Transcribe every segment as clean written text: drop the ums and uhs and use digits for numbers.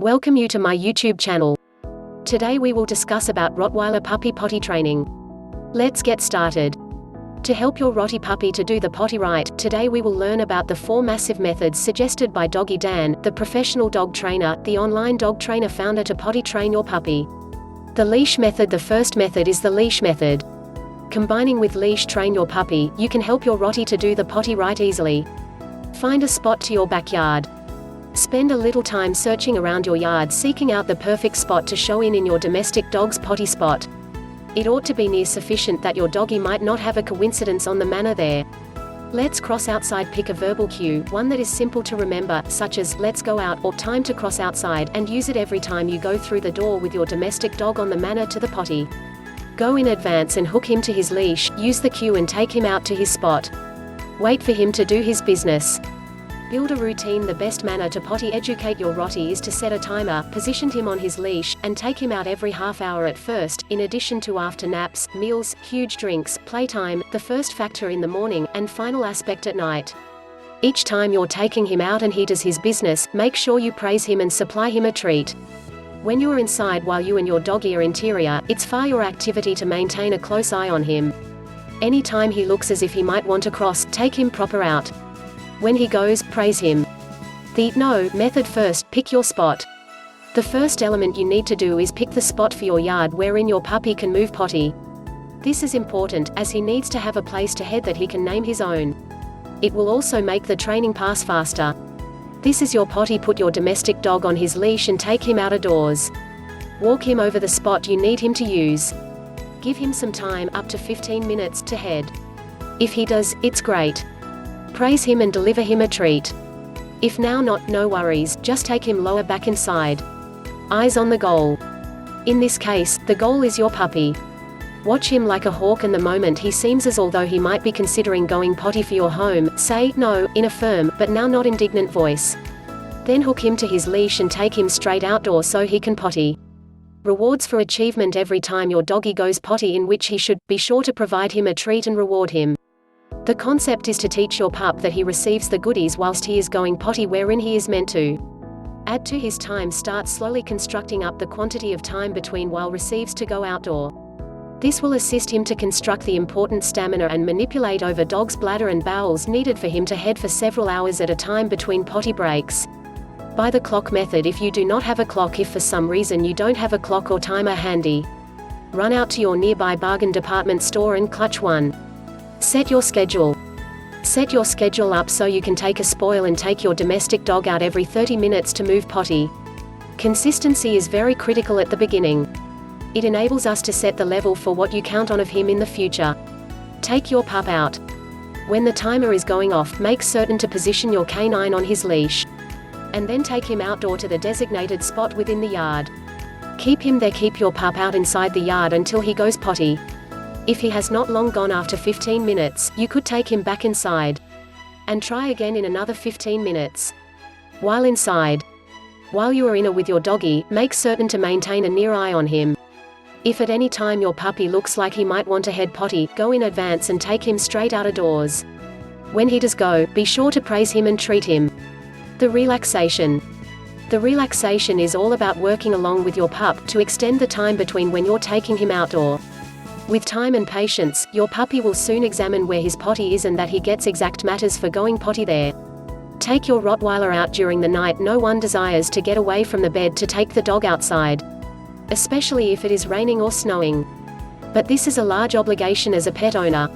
Welcome you to my YouTube channel. Today we will discuss about Rottweiler puppy potty training. Let's get started. To help your Rotty puppy to do the potty right, today we will learn about the 4 massive methods suggested by Doggy Dan, the professional dog trainer, the online dog trainer founder to potty train your puppy. The leash method. The first method is the leash method. Combining with leash train your puppy, you can help your Rotty to do the potty right easily. Find a spot to your backyard. Spend a little time searching around your yard seeking out the perfect spot to show in your domestic dog's potty spot. It ought to be near sufficient that your doggy might not have a coincidence on the manner there. Let's cross outside. Pick a verbal cue, one that is simple to remember, such as, let's go out, or time to cross outside, and use it every time you go through the door with your domestic dog on the manner to the potty. Go in advance and hook him to his leash, use the cue and take him out to his spot. Wait for him to do his business. Build a routine. The best manner to potty educate your Rotty is to set a timer, position him on his leash, and take him out every half hour at first, in addition to after naps, meals, huge drinks, playtime, the first factor in the morning, and final aspect at night. Each time you're taking him out and he does his business, make sure you praise him and supply him a treat. When you're inside while you and your doggy are interior, it's far your activity to maintain a close eye on him. Anytime he looks as if he might want to cross, take him proper out. When he goes, praise him. The no method. First, pick your spot. The first element you need to do is pick the spot for your yard wherein your puppy can move potty. This is important, as he needs to have a place to head that he can name his own. It will also make the training pass faster. This is your potty. Put your domestic dog on his leash and take him out of doors. Walk him over the spot you need him to use. Give him some time, up to 15 minutes, to head. If he does, it's great. Praise him and deliver him a treat. If now not, no worries, just take him lower back inside. Eyes on the goal. In this case, the goal is your puppy. Watch him like a hawk, and the moment he seems as although he might be considering going potty for your home, say, no, in a firm, but now not indignant voice. Then hook him to his leash and take him straight outdoors so he can potty. Rewards for achievement. Every time your doggy goes potty, in which he should, be sure to provide him a treat and reward him. The concept is to teach your pup that he receives the goodies whilst he is going potty wherein he is meant to. Add to his time. Start slowly constructing up the quantity of time between while receives to go outdoor. This will assist him to construct the important stamina and manipulate over dog's bladder and bowels needed for him to head for several hours at a time between potty breaks. By the clock method. If you do not have a clock, if for some reason you don't have a clock or timer handy, run out to your nearby bargain department store and clutch one. Set your schedule. Set your schedule up so you can take a spoil and take your domestic dog out every 30 minutes to move potty. Consistency is very critical at the beginning. It enables us to set the level for what you count on of him in the future. Take your pup out. When the timer is going off, make certain to position your canine on his leash. And then take him outdoor to the designated spot within the yard. Keep him there. Keep your pup out inside the yard until he goes potty. If he has not long gone after 15 minutes, you could take him back inside. And try again in another 15 minutes. While inside. While you are in with your doggy, make certain to maintain a near eye on him. If at any time your puppy looks like he might want to head potty, go in advance and take him straight out of doors. When he does go, be sure to praise him and treat him. The relaxation. The relaxation is all about working along with your pup to extend the time between when you're taking him outdoor. With time and patience, your puppy will soon examine where his potty is and that he gets exact matters for going potty there. Take your Rottweiler out during the night. No one desires to get away from the bed to take the dog outside, especially if it is raining or snowing. But this is a large obligation as a pet owner.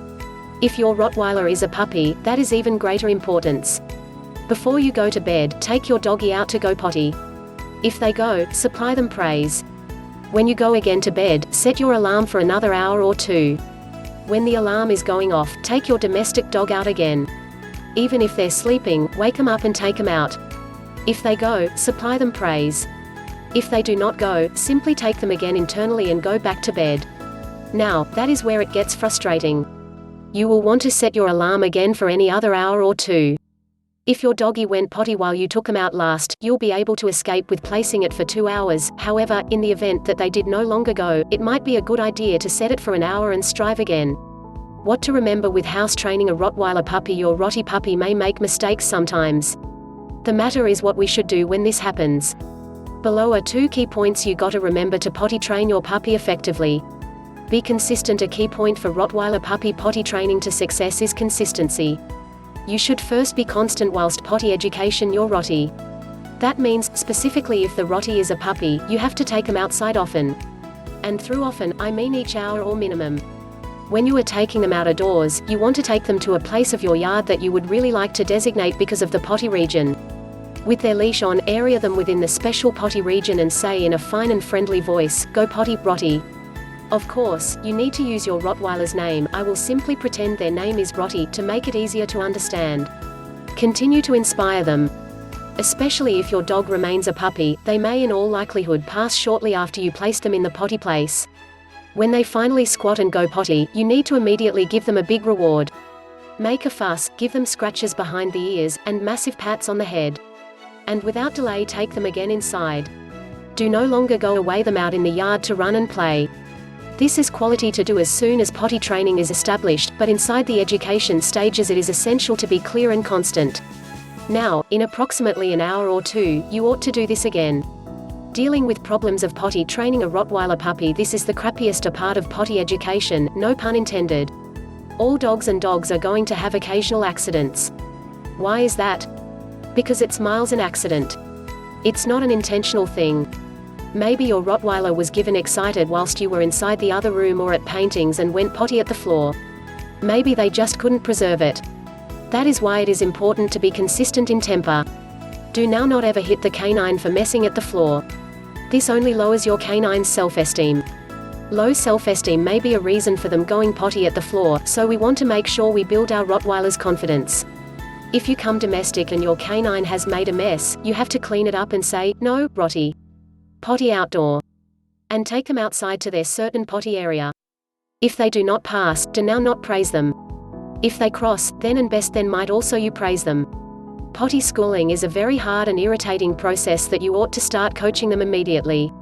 If your Rottweiler is a puppy, that is even greater importance. Before you go to bed, take your doggy out to go potty. If they go, supply them praise. When you go again to bed, set your alarm for another hour or 2. When the alarm is going off, take your domestic dog out again. Even if they're sleeping, wake them up and take them out. If they go, supply them praise. If they do not go, simply take them again internally and go back to bed. Now, that is where it gets frustrating. You will want to set your alarm again for any other hour or 2. If your doggy went potty while you took them out last, you'll be able to escape with placing it for 2 hours. However, in the event that they did no longer go, it might be a good idea to set it for an hour and strive again. What to remember with house training a Rottweiler puppy. Your Rotty puppy may make mistakes sometimes. The matter is what we should do when this happens. Below are 2 key points you gotta remember to potty train your puppy effectively. Be consistent. A key point for Rottweiler puppy potty training to success is consistency. You should first be constant whilst potty education your Rottie. That means, specifically if the Rottie is a puppy, you have to take them outside often. And through often, I mean each hour or minimum. When you are taking them outdoors, you want to take them to a place of your yard that you would really like to designate because of the potty region. With their leash on, area them within the special potty region and say in a fine and friendly voice, "Go potty, Rottie." Of course, you need to use your Rottweiler's name. I will simply pretend their name is Rottie, to make it easier to understand. Continue to inspire them. Especially if your dog remains a puppy, they may in all likelihood pass shortly after you place them in the potty place. When they finally squat and go potty, you need to immediately give them a big reward. Make a fuss, give them scratches behind the ears, and massive pats on the head. And without delay take them again inside. Do no longer go away them out in the yard to run and play. This is quality to do as soon as potty training is established, but inside the education stages it is essential to be clear and constant. Now, in approximately an hour or two, you ought to do this again. Dealing with problems of potty training a Rottweiler puppy. This is the crappiest part of potty education, no pun intended. All dogs are going to have occasional accidents. Why is that? Because it's miles an accident. It's not an intentional thing. Maybe your Rottweiler was given excited whilst you were inside the other room or at paintings and went potty at the floor. Maybe they just couldn't preserve it. That is why it is important to be consistent in temper. Do now not ever hit the canine for messing at the floor. This only lowers your canine's self-esteem. Low self-esteem may be a reason for them going potty at the floor, so we want to make sure we build our Rottweiler's confidence. If you come domestic and your canine has made a mess, you have to clean it up and say, "No, Rottie. Potty outdoor." And take them outside to their certain potty area. If they do not pass, do now not praise them. If they cross, then and best then might also you praise them. Potty schooling is a very hard and irritating process that you ought to start coaching them immediately.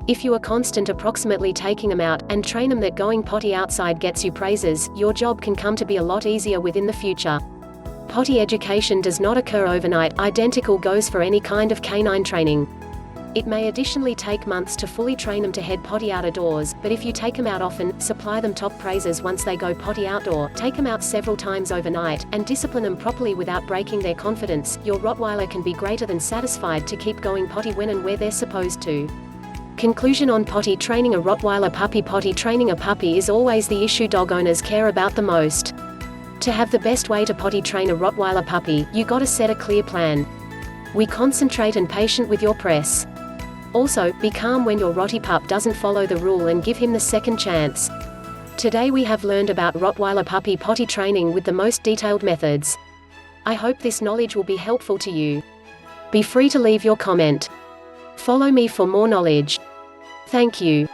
If you are constant approximately taking them out, and train them that going potty outside gets you praises, your job can come to be a lot easier within the future. Potty education does not occur overnight. Identical goes for any kind of canine training. It may additionally take months to fully train them to head potty outdoors, but if you take them out often, supply them top praises once they go potty outdoor, take them out several times overnight, and discipline them properly without breaking their confidence, your Rottweiler can be greater than satisfied to keep going potty when and where they're supposed to. Conclusion on potty training a Rottweiler puppy. Potty training a puppy is always the issue dog owners care about the most. To have the best way to potty train a Rottweiler puppy, you gotta set a clear plan. We concentrate and patient with your press. Also, be calm when your Rottie pup doesn't follow the rule and give him the second chance. Today we have learned about Rottweiler puppy potty training with the most detailed methods. I hope this knowledge will be helpful to you. Be free to leave your comment. Follow me for more knowledge. Thank you.